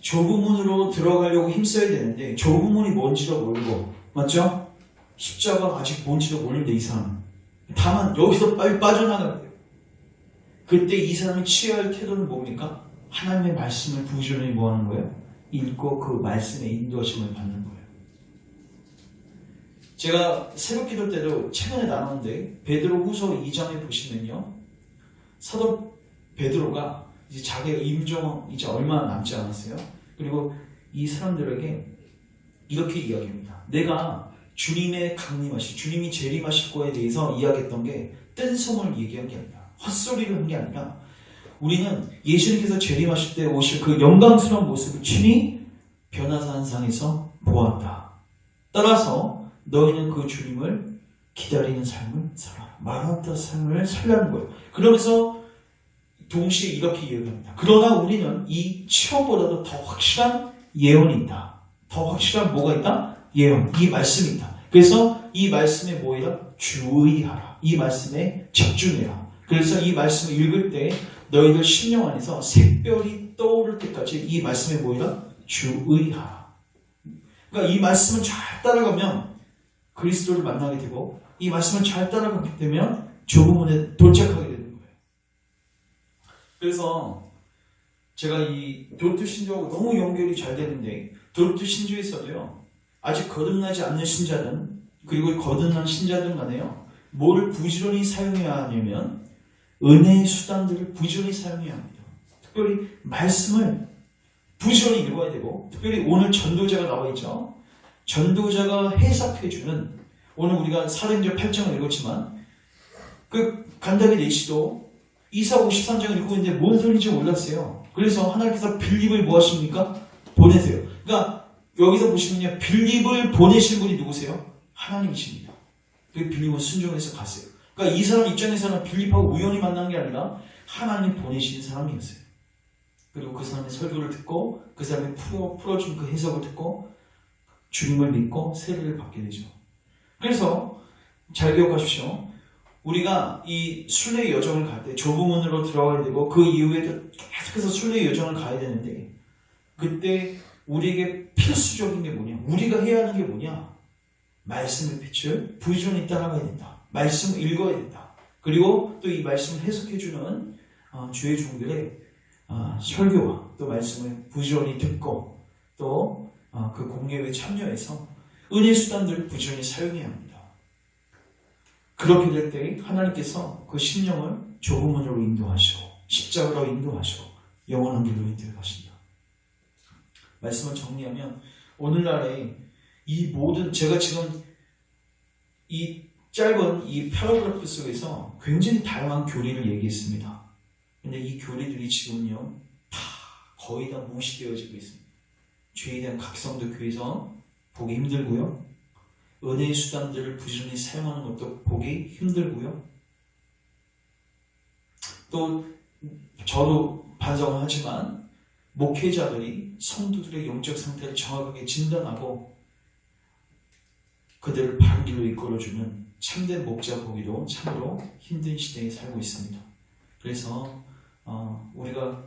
좁은 문으로 들어가려고 힘써야 되는데 좁은 문이 뭔지도 모르고, 맞죠? 십자가가 아직 뭔지도 모르는데 이 사람은 다만 여기서 빨리 빠져나가야 돼요. 그때 이 사람이 취해야 할 태도는 뭡니까? 하나님의 말씀을 부지런히 뭐 하는 거예요? 읽고 그 말씀의 인도하심을 받는 거예요. 제가 새벽 기도 때도 최근에 나눴는데 베드로 후서 2장에 보시면요, 사도 베드로가 이제 자기의 임종 이제 얼마 남지 않았어요. 그리고 이 사람들에게 이렇게 이야기합니다. 내가 주님의 강림하실, 주님이 재림하실 거에 대해서 이야기했던 게 뜬성을 얘기한 게 아니라, 헛소리를 한 게 아니라, 우리는 예수님께서 재림하실 때 오실 그 영광스러운 모습을 친히 변화산상에서 보았다. 따라서 너희는 그 주님을 기다리는 삶을 살아. 마라나타 삶을 살라는 거예요. 그러면서 동시에 이렇게 얘기합니다. 그러나 우리는 이 체험보다도 더 확실한 예언이 있다. 더 확실한 뭐가 있다? 예언. 이 말씀이 있다. 그래서 이 말씀에 뭐이라? 주의하라. 이 말씀에 집중해라. 그래서 이 말씀을 읽을 때 너희들 심령 안에서 색별이 떠오를 때까지 이 말씀에 뭐이라? 주의하라. 그러니까 이 말씀을 잘 따라가면 그리스도를 만나게 되고, 이 말씀을 잘 따라가게 되면 좁은 문에 도착하게 되는 거예요. 그래서 제가 이 도르트 신조하고 너무 연결이 잘 되는데, 도르트 신조에서도요, 아직 거듭나지 않는 신자든 그리고 거듭난 신자들 간에요, 뭐를 부지런히 사용해야 하냐면 은혜의 수단들을 부지런히 사용해야 합니다. 특별히 말씀을 부지런히 읽어야 되고, 특별히 오늘 전도자가 나와 있죠. 전도자가 해석해주는, 오늘 우리가 사도행전 8장을 읽었지만 그 간다게 내시도 이사고 13장을 읽고 있는데 뭔 소리인지 몰랐어요. 그래서 하나님께서 빌립을 뭐 하십니까? 보내세요. 그러니까 여기서 보시면요, 빌립을 보내신 분이 누구세요? 하나님이십니다. 그 빌립은 순종해서 갔어요. 그러니까 이 사람 입장에서는 빌립하고 우연히 만난 게 아니라 하나님 보내신 사람이었어요. 그리고 그 사람의 설교를 듣고 그 사람이 풀어준 그 해석을 듣고 주님을 믿고 세례를 받게 되죠. 그래서 잘 기억하십시오. 우리가 이 순례의 여정을 갈 때 좁은 문으로 들어가야 되고 그 이후에도 계속해서 순례의 여정을 가야 되는데, 그때 우리에게 필수적인 게 뭐냐? 우리가 해야 하는 게 뭐냐? 말씀의 빛을 부지런히 따라가야 된다. 말씀을 읽어야 된다. 그리고 또 이 말씀을 해석해주는 주의 종들의 설교와 또 말씀을 부지런히 듣고 또 그 공예에 참여해서 은혜 수단들을 부지런히 사용해야 합니다. 그렇게 될 때 하나님께서 그 심령을 좁은 문으로 인도하시고 십자가로 인도하시고 영원한 길로 인도하신다. 말씀을 정리하면 오늘날에 이 모든, 제가 지금 이 짧은 이 패러그래프 속에서 굉장히 다양한 교리를 얘기했습니다. 근데 이 교리들이 지금요 다 거의 다 무시되어지고 있습니다. 죄에 대한 각성도 교회에서 보기 힘들고요, 은혜의 수단들을 부지런히 사용하는 것도 보기 힘들고요, 또 저도 반성을 하지만 목회자들이 성도들의 영적 상태를 정확하게 진단하고 그들을 바른 길로 이끌어주는 참된 목자 보기도 참으로 힘든 시대에 살고 있습니다. 그래서 우리가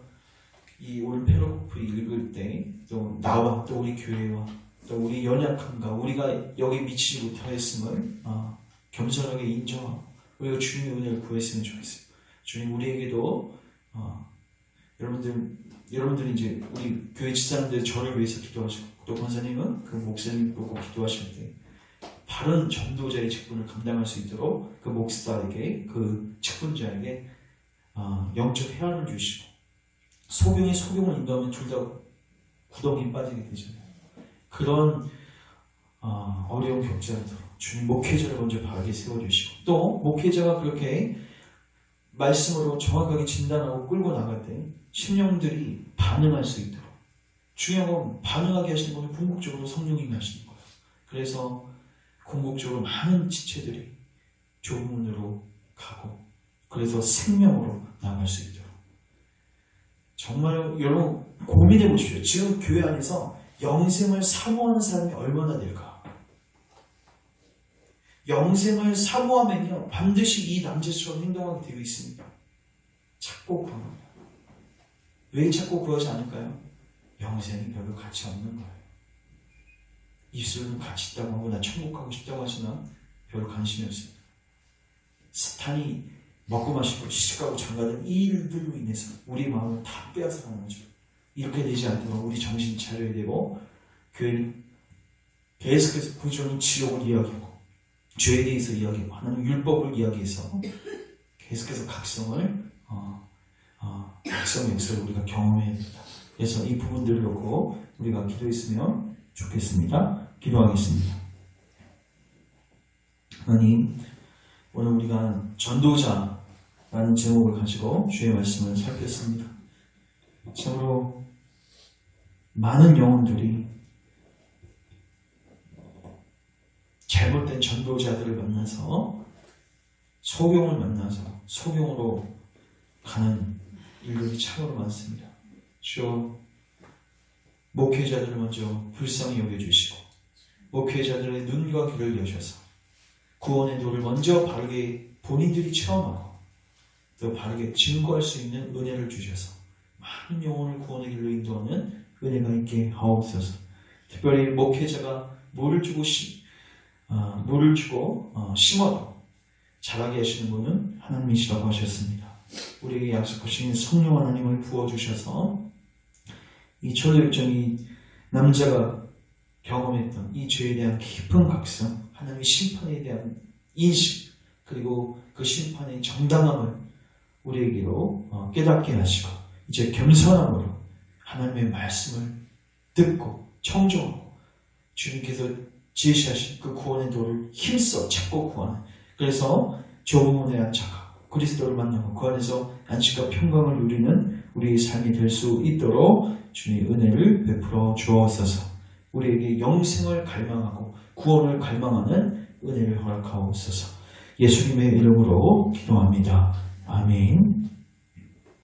이 오늘 패러그래프 읽을 때 또 나와 또 우리 교회와 또 우리 연약함과 우리가 여기 미치지 못하였음을 겸손하게 인정하고 우리가 주님의 은혜를 구했으면 좋겠어요. 주님, 우리에게도 여러분들이 이제 우리 교회 집사님들 저를 위해서 기도하시고 또 권사님은 그 목사님 보고 기도하실 때 바른 전도자의 직분을 감당할 수 있도록 그 목사에게, 그 직분자에게 영적 해안을 주시고, 소경이 소경을 인도하면 둘 다 구덩이에 빠지게 되잖아요. 그런 어려운 격자들로 주님 목회자를 먼저 바르게 세워주시고, 또 목회자가 그렇게 말씀으로 정확하게 진단하고 끌고 나갈 때 심령들이 반응할 수 있도록, 중요한 건 반응하게 하시는 분은 궁극적으로 성령님이 하시는 거예요. 그래서 궁극적으로 많은 지체들이 좁은 문으로 가고 그래서 생명으로 나갈 수 있도록, 정말 여러분 고민해 보십시오. 지금 교회 안에서 영생을 사모하는 사람이 얼마나 될까? 영생을 사모하면요 반드시 이 남자처럼 행동하게 되어 있습니다. 찾고 구합니다. 왜 찾고 구하지 않을까요? 영생이 별로 가치 없는 거예요. 입술은 가치 있다고 하고 나 천국 가고 싶다고 하시나 별로 관심이 없습니다. 사탄이 먹고 마시고 시집가고 장가든 이 일들로 인해서 우리 마음을 다 빼앗아가는 거죠. 이렇게 되지 않도록 우리 정신 차려야 되고, 교회는 계속해서 부지런히 지옥을 이야기하고 죄에 대해서 이야기하고 하나님 율법을 이야기해서 계속해서 각성의 역사를 우리가 경험해야 됩니다. 그래서 이 부분들을 놓고 우리가 기도했으면 좋겠습니다. 기도하겠습니다. 하나님, 오늘 우리가 전도자라는 제목을 가지고 주의 말씀을 살폈습니다. 참으로 많은 영혼들이 잘못된 전도자들을 만나서 소경을 만나서 소경으로 가는 일들이 참으로 많습니다. 주여, 목회자들을 먼저 불쌍히 여겨주시고 목회자들의 눈과 귀를 여셔서 구원의 도를 먼저 바르게 본인들이 체험하고 또 바르게 증거할 수 있는 은혜를 주셔서 많은 영혼을 구원의 길로 인도하는 은혜가 있게 하옵소서. 특별히 목회자가 물을 주고 심어도 자라게 하시는 분은 하나님이시라고 하셨습니다. 우리에게 약속하신 성령 하나님을 부어주셔서 이 초대일정이 남자가 경험했던 이 죄에 대한 깊은 각성, 하나님의 심판에 대한 인식, 그리고 그 심판의 정당함을 우리에게로 깨닫게 하시고 이제 겸손함으로 하나님의 말씀을 듣고 청정하고 주님께서 제시하신 그 구원의 도를 힘써 찾고 구하는, 그래서 조문에 안착하고 그리스도를 만나고 그 안에서 안식과 평강을 누리는 우리의 삶이 될 수 있도록 주님 은혜를 베풀어 주옵소서. 우리에게 영생을 갈망하고 구원을 갈망하는 은혜를 허락하옵소서. 예수님의 이름으로 기도합니다. 아멘.